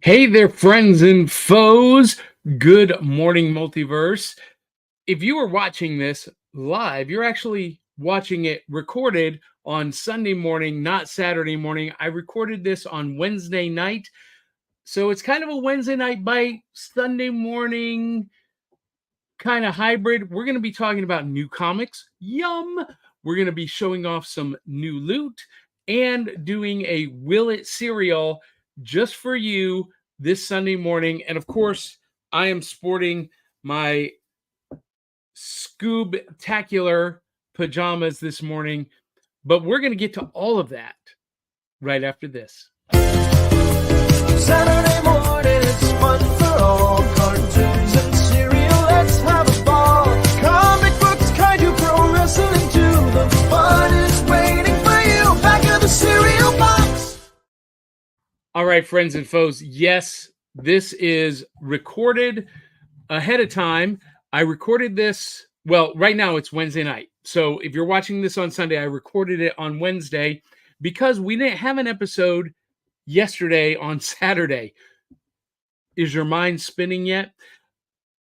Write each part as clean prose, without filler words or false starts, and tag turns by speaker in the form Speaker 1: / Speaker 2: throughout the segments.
Speaker 1: Hey there, friends and foes. Good morning, multiverse. If you are watching this live, you're actually watching it recorded on Sunday morning, not Saturday morning. I recorded this on Wednesday night. So it's kind of a Wednesday night bite, Sunday morning kind of hybrid. We're going to be talking about new comics. Yum. We're going to be showing off some new loot and doing a Will It cereal just for you this Sunday morning. And of course, I am sporting my Scoob-tacular pajamas this morning, but we're going to get to all of that right after this.
Speaker 2: Saturday morning, it's fun for all. Cartoons and cereal, let's have a ball. Comic books, kaiju, pro wrestling too. The fun is waiting for you. Back of the cereal box.
Speaker 1: All right, friends and foes. Yes, this is recorded ahead of time. I recorded this, well, right now it's Wednesday night. So if you're watching this on Sunday, I recorded it on Wednesday because we didn't have an episode yesterday on Saturday. Is your mind spinning yet?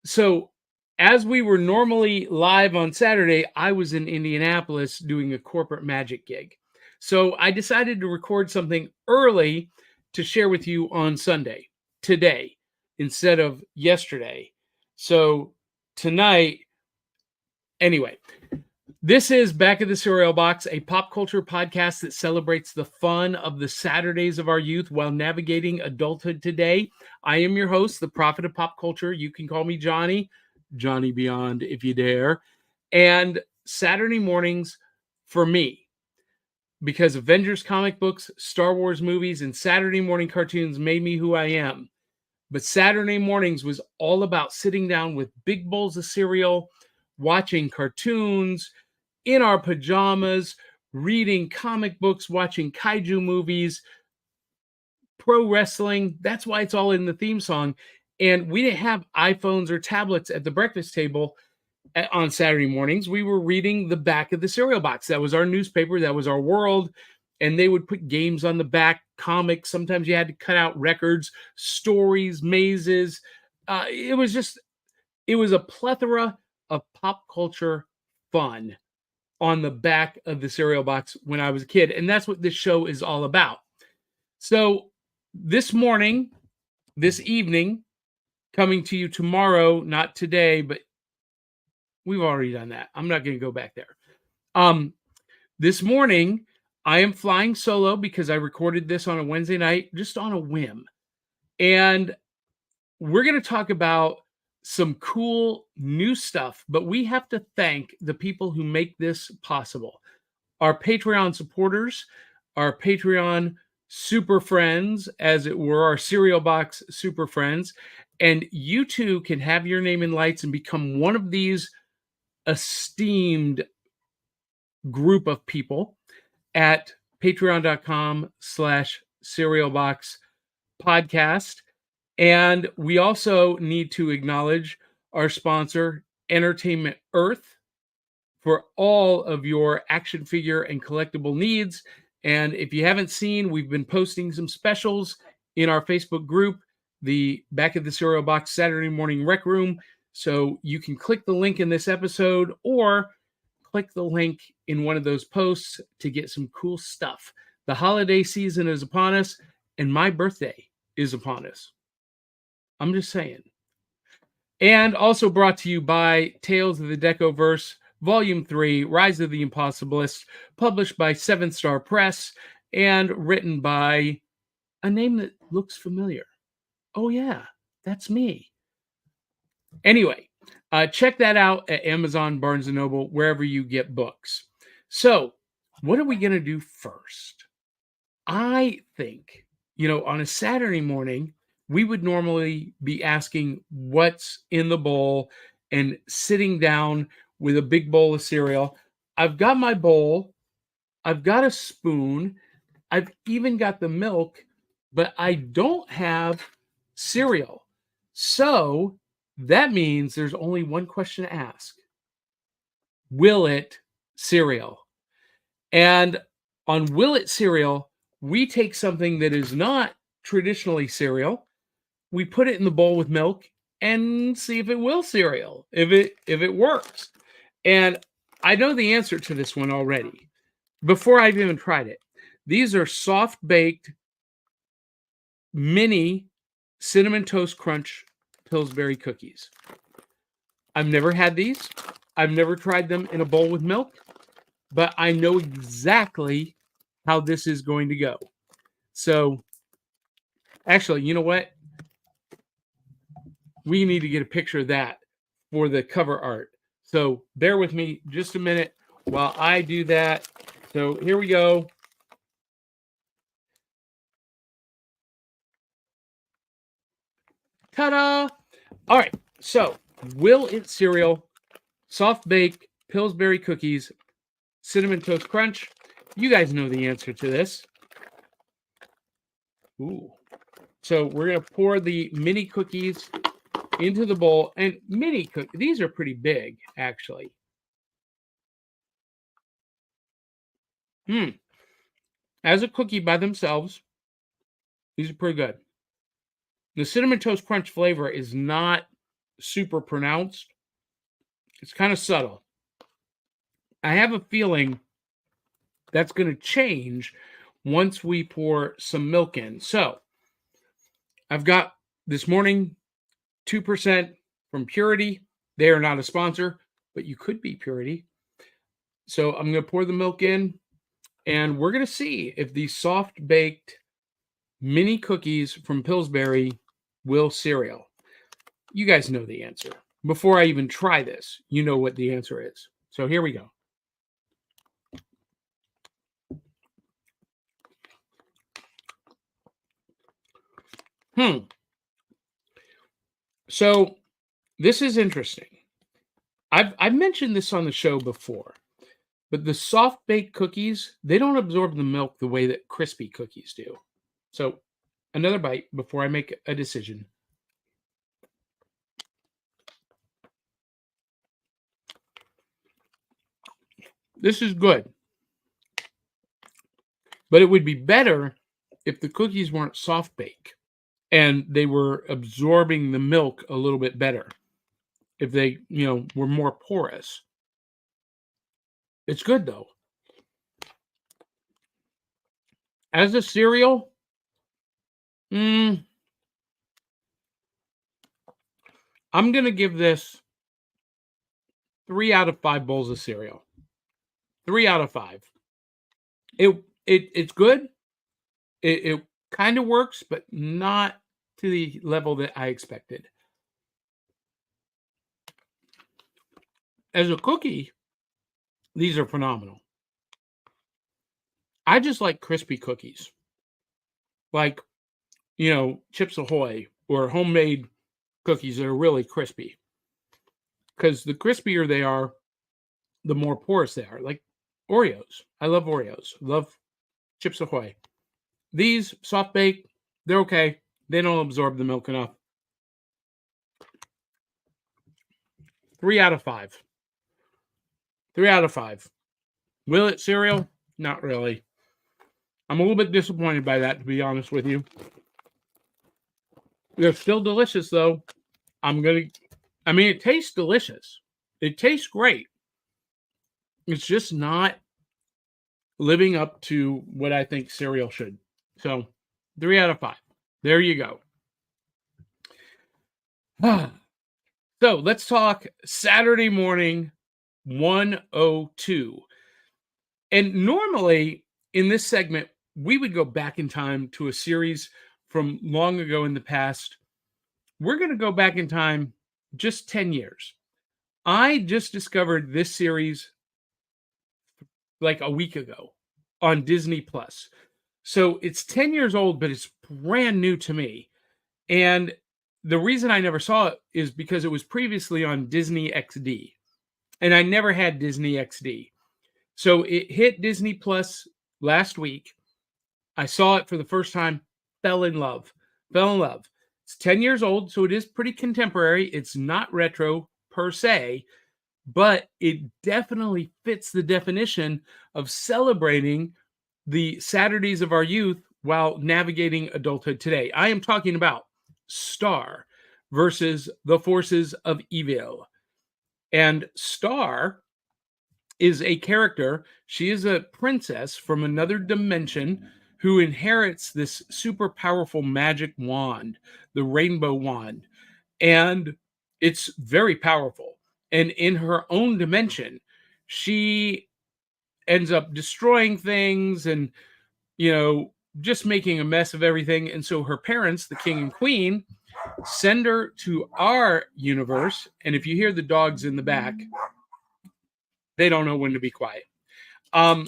Speaker 1: So as we were normally live on Saturday, I was in Indianapolis doing a corporate magic gig. So I decided to record something early to share with you on Sunday, today, instead of yesterday. So tonight, anyway, this is Back of the Cereal Box, a pop culture podcast that celebrates the fun of the Saturdays of our youth while navigating adulthood today. I am your host, the prophet of pop culture. You can call me Johnny Beyond if you dare. And Saturday mornings for me, because Avengers comic books, Star Wars movies, and Saturday morning cartoons made me who I am. But Saturday mornings was all about sitting down with big bowls of cereal, watching cartoons, in our pajamas, reading comic books, watching kaiju movies, pro wrestling. That's why it's all in the theme song. And we didn't have iPhones or tablets at the breakfast table on Saturday mornings. We were reading the back of the cereal box. That was our newspaper. That was our world. And they would put games on the back, comics. Sometimes you had to cut out records, stories, mazes. It was a plethora of pop culture fun on the back of the cereal box when I was a kid. And that's what this show is all about. So this morning, this evening, coming to you tomorrow, not today, but we've already done that. I'm not going to go back there. This morning, I am flying solo because I recorded this on a Wednesday night, just on a whim. And we're going to talk about some cool new stuff, but we have to thank the people who make this possible. Our Patreon supporters, our Patreon super friends, as it were, our cereal box super friends. And you too can have your name in lights and become one of these esteemed group of people at patreon.com/cerealboxpodcast. And we also need to acknowledge our sponsor, Entertainment Earth, for all of your action figure and collectible needs. And if you haven't seen, we've been posting some specials in our Facebook group, the Back of the Cereal Box Saturday Morning Rec Room. So you can click the link in this episode or click the link in one of those posts to get some cool stuff. The holiday season is upon us, and my birthday is upon us. I'm just saying. And also brought to you by Tales of the Decoverse, Volume 3, Rise of the Impossibilists, published by 7th Star Press, and written by a name that looks familiar. Oh yeah, that's me. Anyway, check that out at Amazon, Barnes & Noble, wherever you get books. So, what are we going to do first? I think, on a Saturday morning, we would normally be asking what's in the bowl and sitting down with a big bowl of cereal. I've got my bowl. I've got a spoon. I've even got the milk, but I don't have cereal. So that means there's only one question to ask. Will it cereal? And on Will It cereal, we take something that is not traditionally cereal, we put it in the bowl with milk and see if it will cereal, if it works. And I know the answer to this one already before I've even tried it. These are soft baked mini cinnamon toast crunch Pillsbury cookies. I've never had these. I've never tried them in a bowl with milk, but I know exactly how this is going to go. So, actually, you know what? We need to get a picture of that for the cover art. So, bear with me just a minute while I do that. So, here we go. Ta-da! All right. So, Will It cereal, soft baked Pillsbury cookies, cinnamon toast crunch. You guys know the answer to this. Ooh. So we're going to pour the mini cookies into the bowl. And mini cookies, these are pretty big, actually. As a cookie by themselves, these are pretty good. The cinnamon toast crunch flavor is not super pronounced. It's kind of subtle. I have a feeling that's going to change once we pour some milk in. So I've got this morning 2% from Purity. They are not a sponsor, but you could be Purity. So I'm going to pour the milk in, and we're going to see if these soft baked mini cookies from Pillsbury will cereal. You guys know the answer. Before I even try this, you know what the answer is. So here we go. So this is interesting. I've mentioned this on the show before, but the soft baked cookies, they don't absorb the milk the way that crispy cookies do. So another bite before I make a decision. This is good. But it would be better if the cookies weren't soft bake and they were absorbing the milk a little bit better. If they, were more porous. It's good though. As a cereal, I'm going to give this 3 out of 5 bowls of cereal. 3 out of 5. It's good. It kind of works, but not to the level that I expected. As a cookie, these are phenomenal. I just like crispy cookies. Like, Chips Ahoy or homemade cookies that are really crispy. Because the crispier they are, the more porous they are. Like Oreos. I love Oreos. Love Chips Ahoy. These soft bake, they're okay. They don't absorb the milk enough. 3 out of 5. 3 out of 5. Will it cereal? Not really. I'm a little bit disappointed by that, to be honest with you. They're still delicious, though. It tastes delicious. It tastes great. It's just not living up to what I think cereal should. So, 3 out of 5. There you go. So, let's talk Saturday morning 102. And normally, in this segment, we would go back in time to a series from long ago in the past. We're going to go back in time just 10 years. I just discovered this series like a week ago on Disney Plus. So it's 10 years old, but it's brand new to me. And the reason I never saw it is because it was previously on Disney XD. And I never had Disney XD. So it hit Disney Plus last week. I saw it for the first time, fell in love. It's 10 years old, so it is pretty contemporary. It's not retro per se, but it definitely fits the definition of celebrating the Saturdays of our youth while navigating adulthood today. I am talking about Star versus the forces of evil. And Star is a character. She is a princess from another dimension who inherits this super powerful magic wand, the rainbow wand. And it's very powerful. And in her own dimension, she ends up destroying things and, just making a mess of everything. And so her parents, the king and queen, send her to our universe. And if you hear the dogs in the back, they don't know when to be quiet. And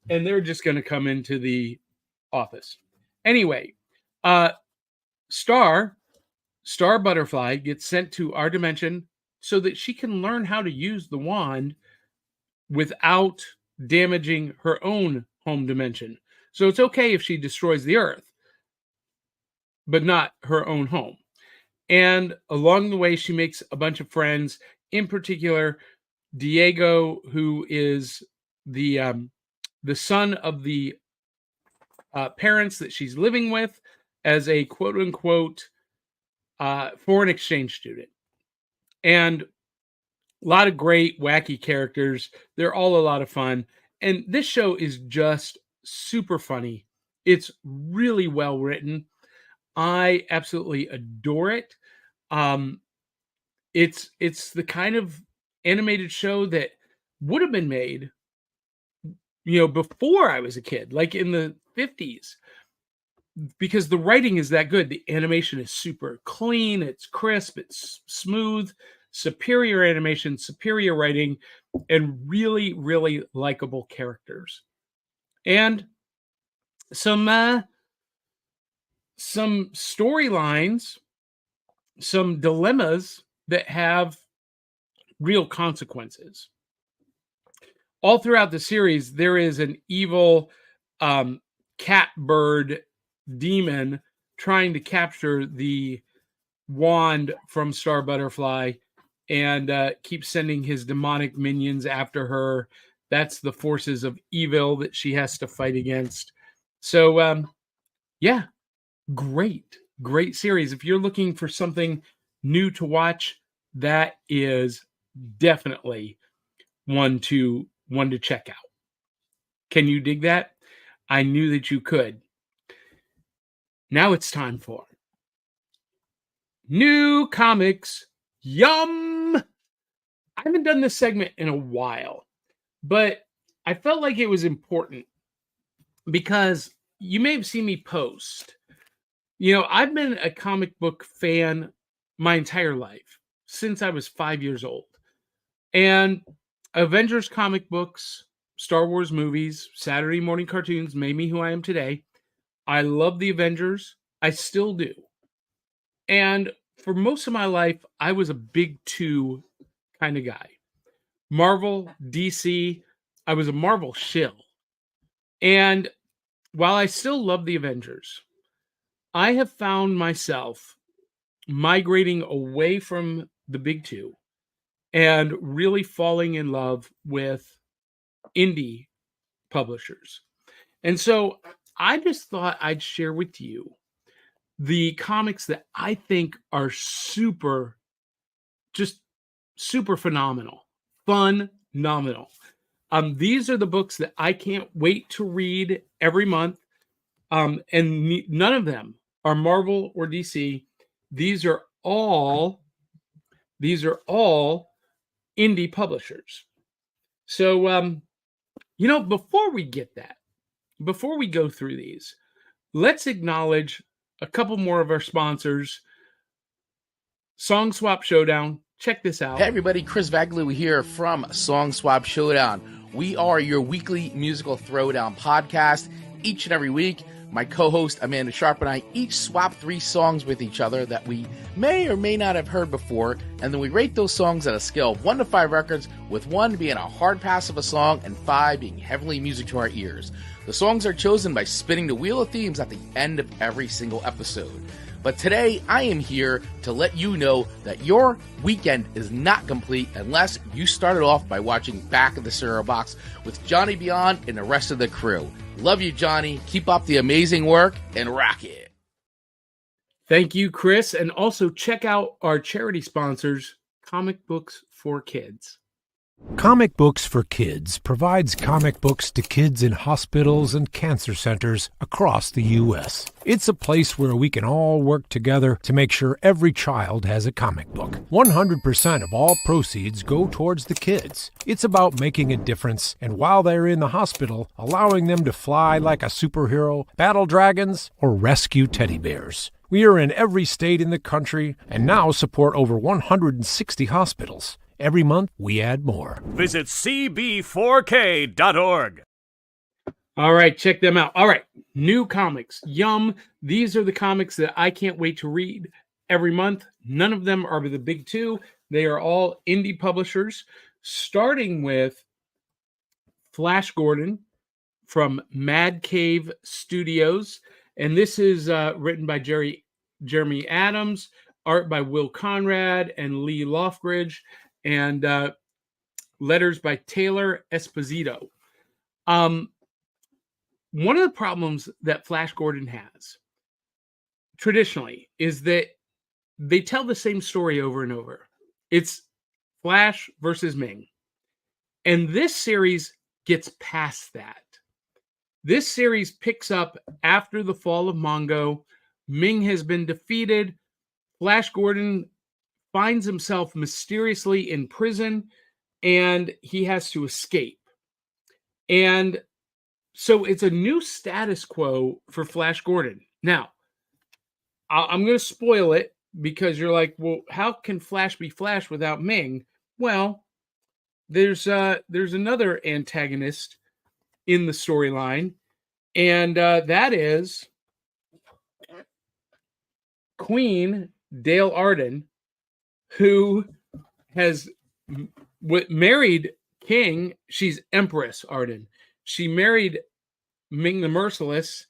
Speaker 1: they're just going to come into the office. Anyway, Star Butterfly gets sent to our dimension so that she can learn how to use the wand without damaging her own home dimension. So it's okay if she destroys the Earth, but not her own home. And along the way, she makes a bunch of friends, in particular, Diego, who is the son of the parents that she's living with as a quote-unquote foreign exchange student. And a lot of great, wacky characters. They're all a lot of fun. And this show is just super funny. It's really well written. I absolutely adore it. It's the kind of animated show that would have been made, before I was a kid, like in the 50s, because the writing is that good. The animation is super clean. It's crisp. It's smooth. Superior animation, superior writing, and really, really likable characters. And some storylines, some dilemmas that have real consequences. All throughout the series, there is an evil catbird demon trying to capture the wand from Star Butterfly and keep sending his demonic minions after her. That's the forces of evil that she has to fight against. So, great series. If you're looking for something new to watch, that is definitely one to check out. Can you dig that? I knew that you could. Now it's time for new comics. Yum! I haven't done this segment in a while, but I felt like it was important because you may have seen me post. I've been a comic book fan my entire life, since I was 5 years old. And Avengers comic books, Star Wars movies, Saturday morning cartoons made me who I am today. I love the Avengers. I still do. And for most of my life, I was a big two kind of guy. Marvel, DC, I was a Marvel shill. And while I still love the Avengers, I have found myself migrating away from the big two and really falling in love with indie publishers. And so I just thought I'd share with you the comics that I think are super phenomenal. Phenomenal. These are the books that I can't wait to read every month. And none of them are Marvel or DC. These are all indie publishers. So, before we go through these, let's acknowledge a couple more of our sponsors. Song Swap Showdown. Check this out.
Speaker 3: Hey everybody, Chris Vaglou here from Song Swap Showdown. We are your weekly musical throwdown podcast. Each and every week, my co-host Amanda Sharp and I each swap 3 songs with each other that we may or may not have heard before, and then we rate those songs at a scale of 1 to 5 records, with 1 being a hard pass of a song and 5 being heavenly music to our ears. The songs are chosen by spinning the wheel of themes at the end of every single episode. But today, I am here to let you know that your weekend is not complete unless you started off by watching Back of the Cereal Box with Johnny Beyond and the rest of the crew. Love you, Johnny. Keep up the amazing work and rock it.
Speaker 1: Thank you, Chris. And also check out our charity sponsors, Comic Books for Kids.
Speaker 4: Comic Books for Kids provides comic books to kids in hospitals and cancer centers across the U.S. It's a place where we can all work together to make sure every child has a comic book. 100% of all proceeds go towards the kids. It's about making a difference, and while they're in the hospital, allowing them to fly like a superhero, battle dragons, or rescue teddy bears. We are in every state in the country and now support over 160 hospitals. Every month, we add more.
Speaker 5: Visit cb4k.org.
Speaker 1: All right, check them out. All right, new comics. Yum. These are the comics that I can't wait to read every month. None of them are the big two. They are all indie publishers, starting with Flash Gordon from Mad Cave Studios. And this is written by Jeremy Adams, art by Will Conrad and Lee Lofgridge, and letters by Taylor Esposito. One of the problems that Flash Gordon has traditionally is that they tell the same story over and over. It's Flash versus Ming. And this series gets past that. This series picks up after the fall of Mongo. Ming has been defeated. Flash Gordon finds himself mysteriously in prison, and he has to escape. And so it's a new status quo for Flash Gordon. Now, I'm going to spoil it because you're like, well, how can Flash be Flash without Ming? Well, there's another antagonist in the storyline, and that is Queen D'Elle Arden, who has married King. She's Empress Arden. She married Ming the Merciless,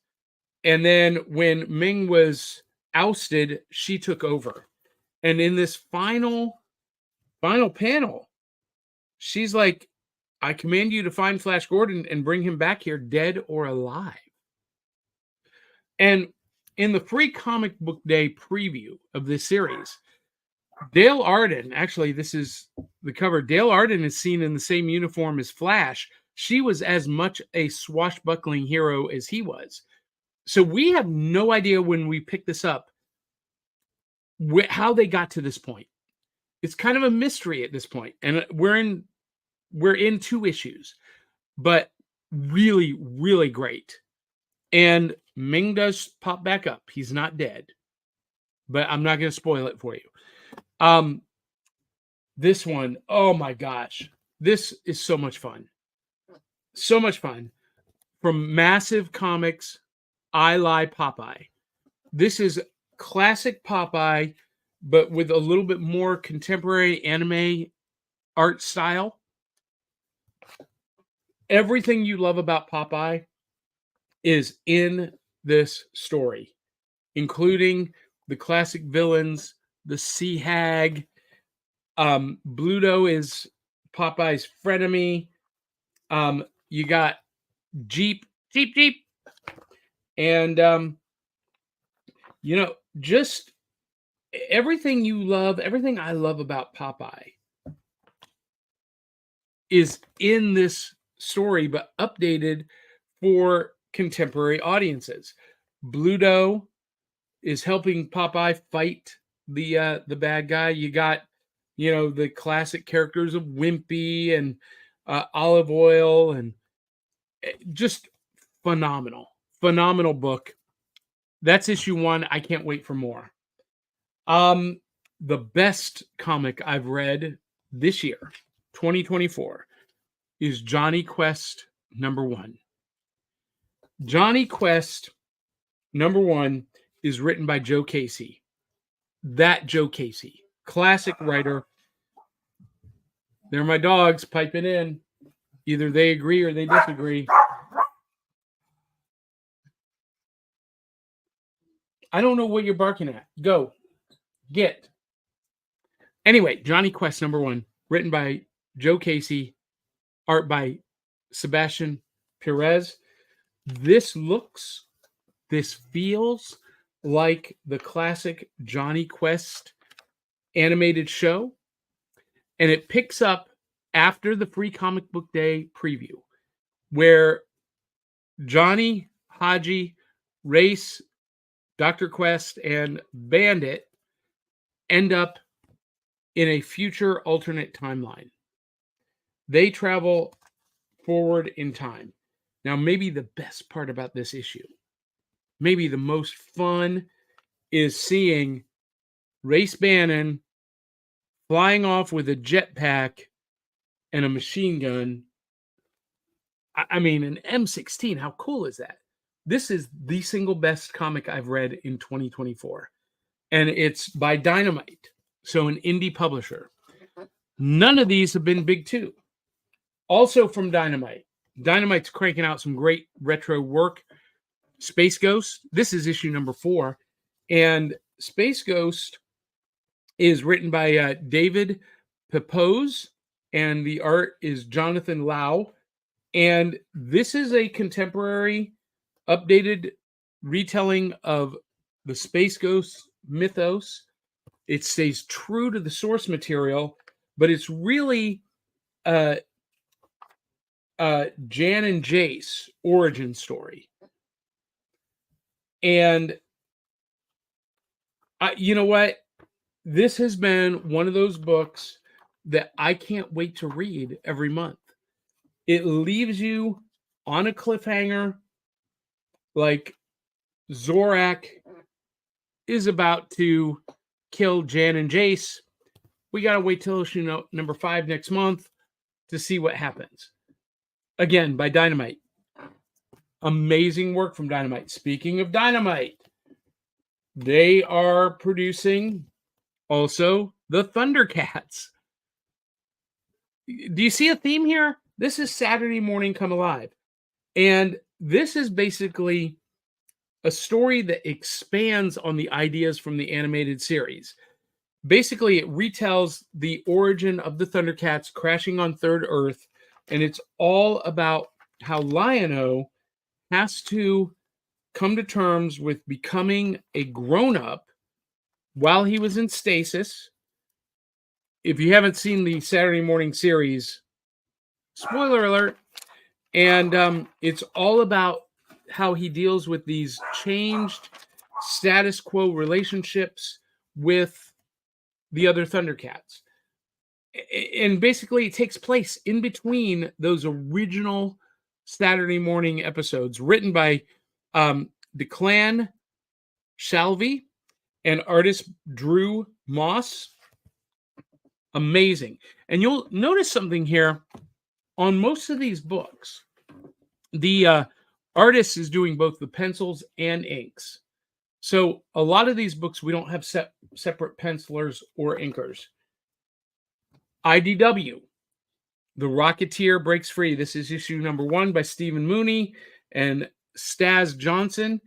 Speaker 1: and then when Ming was ousted, she took over. And in this final panel, she's like, I command you to find Flash Gordon and bring him back here, dead or alive. And in the free comic book day preview of this series, D'Elle Arden, actually, this is the cover. D'Elle Arden is seen in the same uniform as Flash. She was as much a swashbuckling hero as he was. So we have no idea when we pick this up how they got to this point. It's kind of a mystery at this point. And we're in 2 issues, but really, really great. And Ming does pop back up. He's not dead, but I'm not going to spoil it for you. This one, oh my gosh, this is so much fun. So much fun. From Massive Comics, I Lie Popeye. This is classic Popeye, but with a little bit more contemporary anime art style. Everything you love about Popeye is in this story, including the classic villains, the Sea Hag. Bluto is Popeye's frenemy. You got Jeep. And, just everything you love, everything I love about Popeye is in this story, but updated for contemporary audiences. Bluto is helping Popeye fight the bad guy. You got, the classic characters of Wimpy and Olive Oil, and just phenomenal book. That's issue 1. I can't wait for more. The best comic I've read this year, 2024, is Johnny Quest #1. Johnny Quest #1 is written by Joe Casey. That Joe Casey, classic writer. They're my dogs piping in. Either they agree or they disagree. I don't know what you're barking at. Go. Get. Anyway, Johnny Quest #1, written by Joe Casey, art by Sebastian Perez. This feels like the classic Johnny Quest animated show, and it picks up after the Free Comic Book Day preview, where Johnny, Haji, Race, Dr. Quest, and Bandit end up in a future alternate timeline. They travel forward in time. Now, maybe the best part about this issue, maybe the most fun, is seeing Race Bannon flying off with a jetpack and a machine gun. I mean, an M16. How cool is that? This is the single best comic I've read in 2024. And it's by Dynamite, so an indie publisher. None of these have been big two. Also from Dynamite. Dynamite's cranking out some great retro work. Space Ghost. This is issue number 4. And Space Ghost is written by David Pepose, and the art is Jonathan Lau. And this is a contemporary, updated retelling of the Space Ghost mythos. It stays true to the source material, but it's really Jan and Jace origin story. And you know what? This has been one of those books that I can't wait to read every month. It leaves you on a cliffhanger, like Zorak is about to kill Jan and Jace. We got to wait till issue number 5 next month to see what happens. Again, by Dynamite. Amazing work from Dynamite. Speaking of Dynamite, they are producing also the Thundercats. Do you see a theme here? This is Saturday Morning Come Alive. And this is basically a story that expands on the ideas from the animated series. Basically, it retells the origin of the Thundercats crashing on Third Earth, and it's all about how Lion-O has to come to terms with becoming a grown-up while he was in stasis. If you haven't seen the Saturday morning series, spoiler alert, and it's all about how he deals with these changed status quo relationships with the other Thundercats. And basically it takes place in between those original Saturday morning episodes written by Declan Shalvey and artist Drew Moss. Amazing. And you'll notice something here on most of these books. The artist is doing both the pencils and inks. So a lot of these books, we don't have separate pencilers or inkers. IDW, The Rocketeer Breaks Free. This is issue number 1 by Stephen Mooney and Staz Johnson.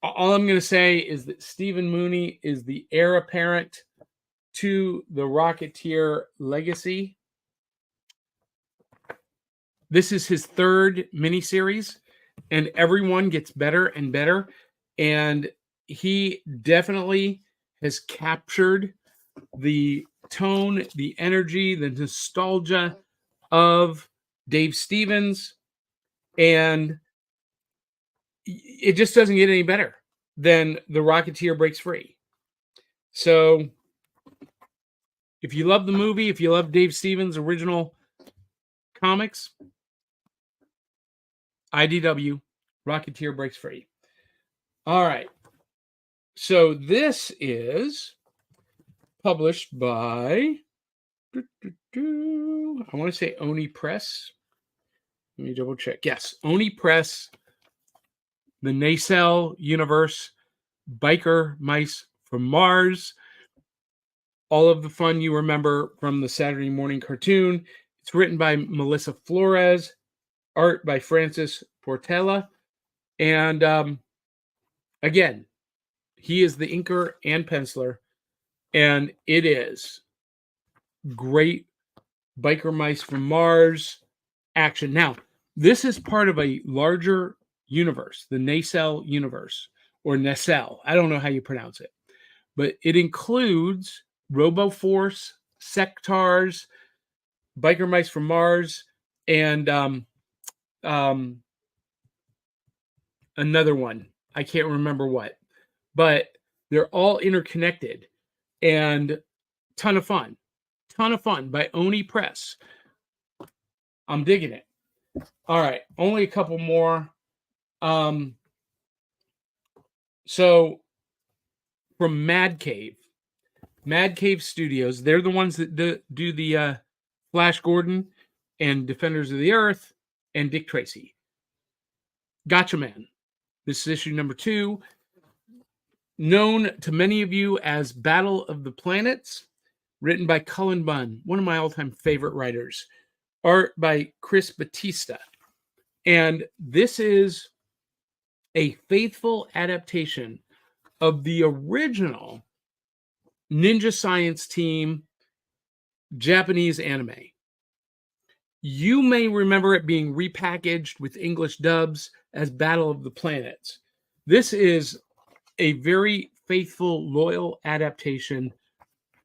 Speaker 1: All I'm going to say is that Stephen Mooney is the heir apparent to the Rocketeer legacy. This is his 3rd miniseries, and everyone gets better and better. And he definitely has captured the tone, the energy, the nostalgia of Dave Stevens. And it just doesn't get any better than The Rocketeer Breaks Free. So if you love the movie, if you love Dave Stevens' original comics, IDW, Rocketeer Breaks Free. All right. So this is published by, I want to say Oni Press. Let me double check. Yes, Oni Press, the Nacelle Universe, Biker Mice from Mars. All of the fun you remember from the Saturday morning cartoon. It's written by Melissa Flores, art by Francis Portela. And again, he is the inker and penciler. And it is great Biker Mice from Mars action. Now, this is part of a larger universe, the Nacelle Universe, or nacelle. I don't know how you pronounce it, but it includes RoboForce, Sectars, Biker Mice from Mars, and another one. I can't remember what, but they're all interconnected and ton of fun by Oni Press. I'm digging it. All right, only a couple more. So from Mad Cave Studios, they're the ones that do the Flash Gordon and Defenders of the Earth and Dick Tracy. Gotcha Man. This is issue number 2, known to many of you as Battle of the Planets, written by Cullen Bunn, one of my all-time favorite writers. Art by Chris Batista. And this is a faithful adaptation of the original Ninja Science Team Japanese anime. You may remember it being repackaged with English dubs as Battle of the Planets. This is a very faithful, loyal adaptation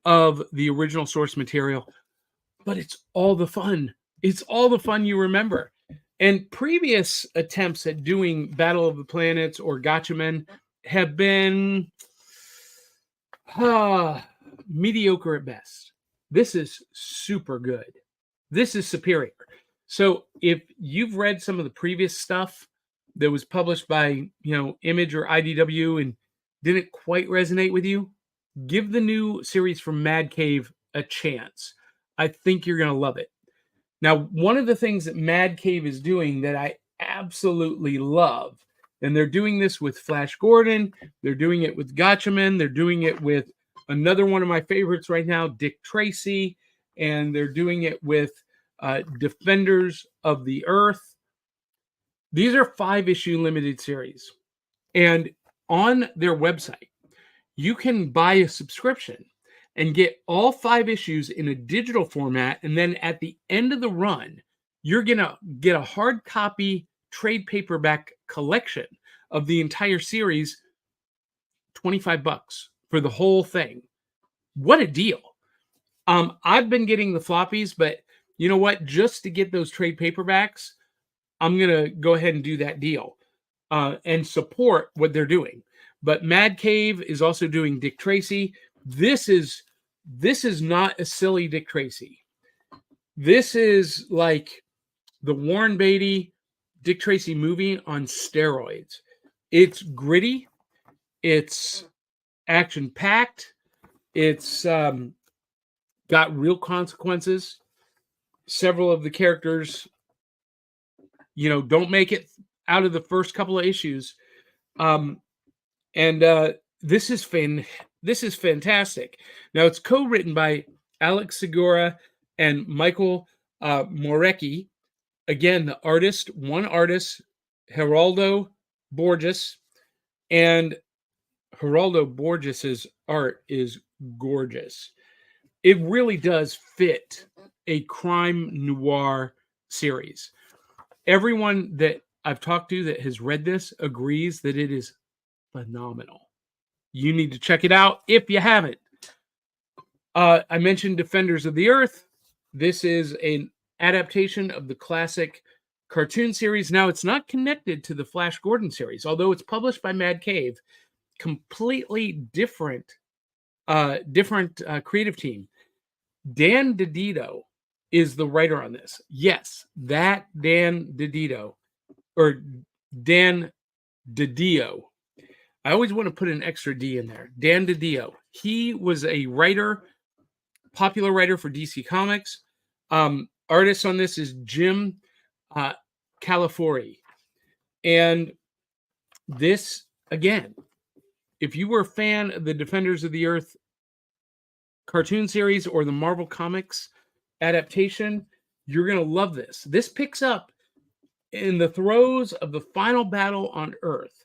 Speaker 1: of the original source material, but it's all the fun. It's all the fun you remember. And previous attempts at doing Battle of the Planets or Gotchamen have been mediocre at best. This is super good. This is superior. So if you've read some of the previous stuff that was published by, Image or IDW and didn't quite resonate with you, give the new series from Mad Cave a chance. I think you're going to love it. Now, one of the things that Mad Cave is doing that I absolutely love, and they're doing this with Flash Gordon, they're doing it with Gotchaman, they're doing it with another one of my favorites right now, Dick Tracy, and they're doing it with Defenders of the Earth. These are 5-issue limited series. And on their website, you can buy a subscription and get all 5 issues in a digital format. And then at the end of the run, you're going to get a hard copy trade paperback collection of the entire series, $25 for the whole thing. What a deal. I've been getting the floppies, but you know what? Just to get those trade paperbacks, I'm going to go ahead and do that deal and support what they're doing. But Mad Cave is also doing Dick Tracy. This is not a silly Dick Tracy. This is like the Warren Beatty Dick Tracy movie on steroids. It's gritty. It's action-packed. It's got real consequences. Several of the characters, don't make it out of the first couple of issues. This is fantastic. Now, it's co-written by Alex Segura and Michael Morecki. Again, one artist, Geraldo Borges. And Geraldo Borges' art is gorgeous. It really does fit a crime noir series. Everyone that I've talked to that has read this agrees that it is phenomenal. You need to check it out if you haven't. I mentioned Defenders of the Earth. This is an adaptation of the classic cartoon series. Now, it's not connected to the Flash Gordon series, although it's published by Mad Cave. Completely different creative team. Dan DiDio is the writer on this. Yes, that Dan DiDio, or Dan DiDio. I always want to put an extra D in there. Dan DiDio. He was a popular writer for DC Comics. Artist on this is Jim Calafori. And this, again, if you were a fan of the Defenders of the Earth cartoon series or the Marvel Comics adaptation, you're going to love this. This picks up in the throes of the final battle on Earth.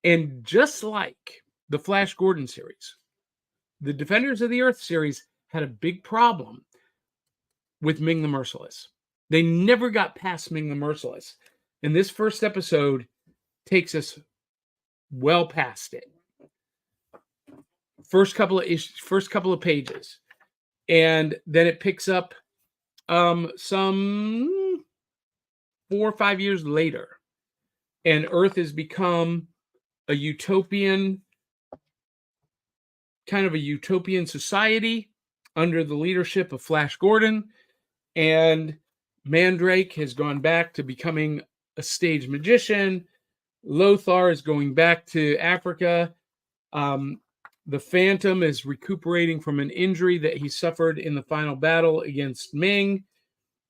Speaker 1: And just like the Flash Gordon series, the Defenders of the Earth series had a big problem with Ming the Merciless. They never got past Ming the Merciless. And this first episode takes us well past it. First couple of pages, and then it picks up some 4 or 5 years later, and Earth has become a utopian, kind of a utopian society under the leadership of Flash Gordon, and Mandrake has gone back to becoming a stage magician. Lothar is going back to Africa. The Phantom is recuperating from an injury that he suffered in the final battle against Ming.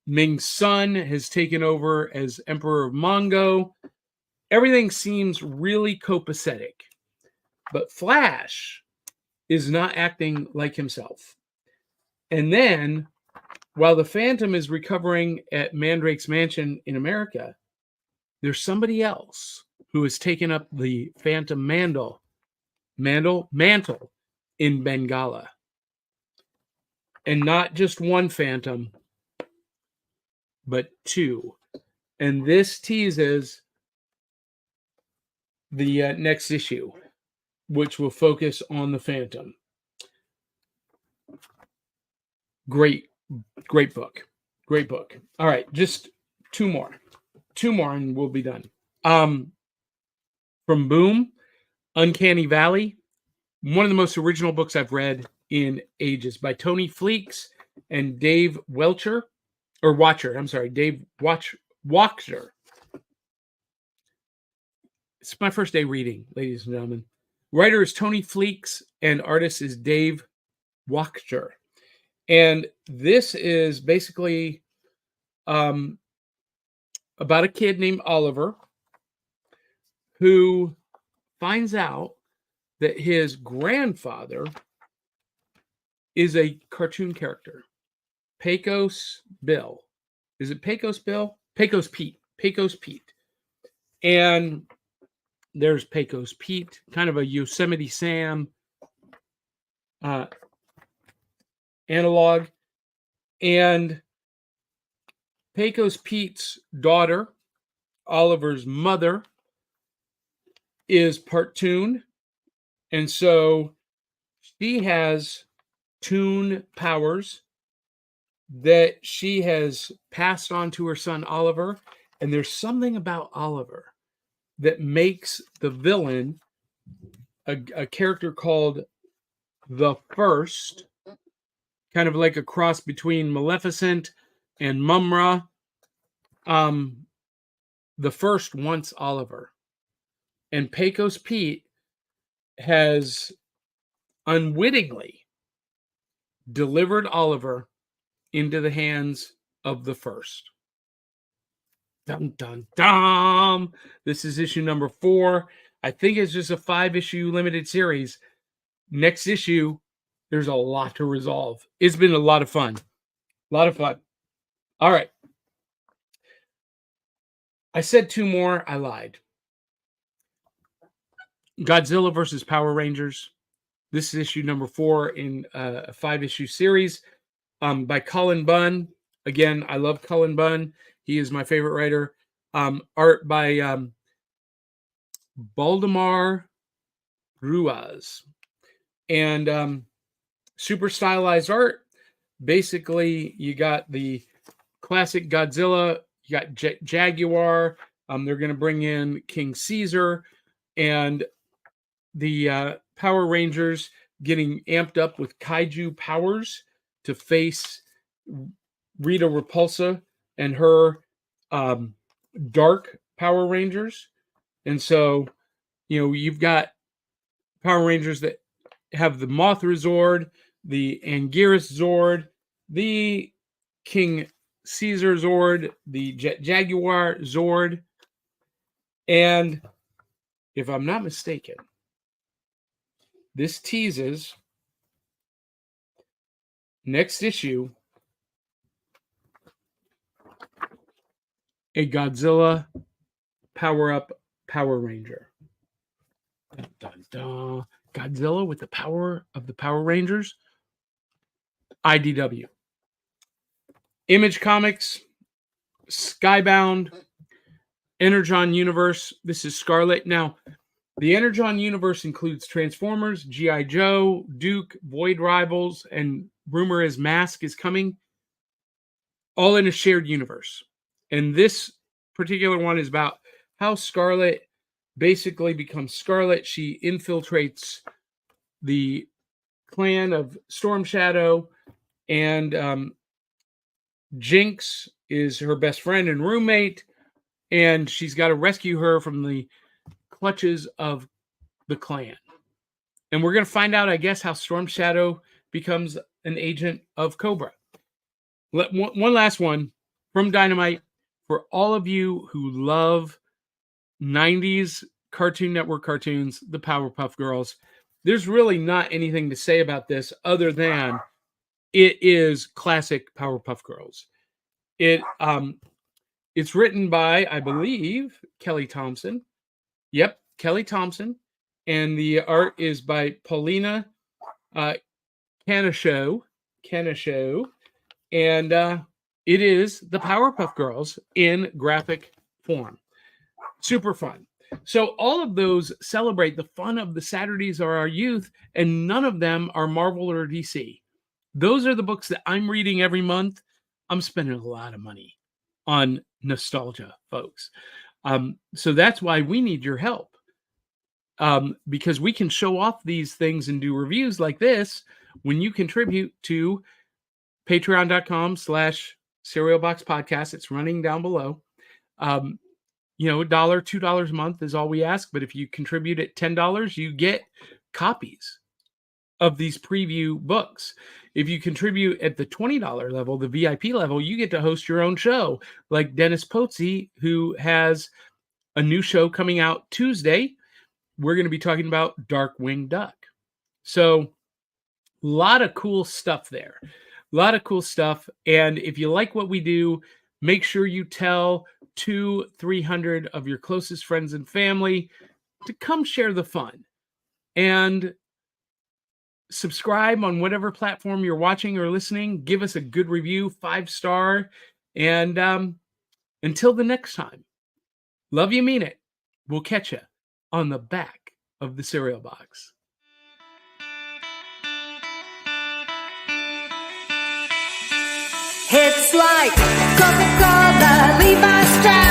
Speaker 1: Ming's son has taken over as Emperor of Mongo. Everything seems really copacetic. But Flash is not acting like himself. And then, while the Phantom is recovering at Mandrake's mansion in America, there's somebody else who has taken up the Phantom mantle in Bengala. And not just one Phantom, but two. And this teases the next issue, which will focus on the Phantom. Great book. Great book. All right, just two more and we'll be done. From Boom, Uncanny Valley, one of the most original books I've read in ages, by Tony Fleeks and Dave Watcher. Dave Watcher. It's my first day reading, ladies and gentlemen. Writer is Tony Fleeks and artist is Dave Watcher. And this is basically about a kid named Oliver who finds out that his grandfather is a cartoon character. Pecos Bill. Is it Pecos Bill? Pecos Pete. Pecos Pete. And there's Pecos Pete, kind of a Yosemite Sam analog. And Pecos Pete's daughter, Oliver's mother, is part toon. And so she has toon powers that she has passed on to her son Oliver. And there's something about Oliver that makes the villain a character called the First, kind of like a cross between Maleficent and Mumra. The First wants Oliver. And Pecos Pete has unwittingly delivered Oliver into the hands of the First. Dun, dun, dun. This is issue number 4. I think it's just a 5-issue limited series. Next issue, there's a lot to resolve. It's been a lot of fun. All right. I said 2 more. I lied. Godzilla versus Power Rangers. This is issue number 4 in a 5-issue series by Cullen Bunn. Again, I love Cullen Bunn. He is my favorite writer. Art by Baldemar Ruiz. And super stylized art. Basically, you got the classic Godzilla. You got Jaguar. They're going to bring in King Caesar. And the Power Rangers getting amped up with Kaiju powers to face Rita Repulsa and her dark Power Rangers. And so, you've got Power Rangers that have the Mothra Zord, the Anguirus Zord, the King Caesar Zord, the Jaguar Zord. And if I'm not mistaken, this teases next issue a Godzilla power-up Power Ranger. Dun, dun, dun. Godzilla with the power of the Power Rangers. IDW. Image Comics. Skybound. Energon Universe. This is Scarlet. Now, The Energon universe includes Transformers, G.I. Joe, Duke, Void Rivals, and rumor is Mask is coming, all in a shared universe. And this particular one is about how Scarlet basically becomes Scarlet. She infiltrates the clan of Storm Shadow, and Jinx is her best friend and roommate, and she's got to rescue her from the clutches of the clan. And we're going to find out, I guess, how Storm Shadow becomes an agent of Cobra. One last one from Dynamite for all of you who love 90s Cartoon Network cartoons, the Powerpuff Girls. There's really not anything to say about this other than it is classic Powerpuff Girls. It's written by, I believe, Kelly Thompson. Yep, Kelly Thompson. And the art is by Paulina Canasho. And it is the Powerpuff Girls in graphic form. Super fun. So all of those celebrate the fun of the Saturdays of our youth, and none of them are Marvel or DC. Those are the books that I'm reading every month. I'm spending a lot of money on nostalgia, folks. So that's why we need your help. Because we can show off these things and do reviews like this when you contribute to patreon.com/serialboxpodcast. It's running down below. $1, $2 a month is all we ask. But if you contribute at $10, you get copies of these preview books. If you contribute at the $20 level, the VIP level, you get to host your own show, like Dennis Pozzi, who has a new show coming out Tuesday. We're going to be talking about Darkwing Duck. So, a lot of cool stuff there. A lot of cool stuff. And if you like what we do, make sure you tell 200-300 of your closest friends and family to come share the fun. And subscribe on whatever platform you're watching or listening. Give us a good review, 5-star. And until the next time, love you, mean it. We'll catch you on the back of the cereal box.
Speaker 5: It's like Coca-Cola, Levi's strap.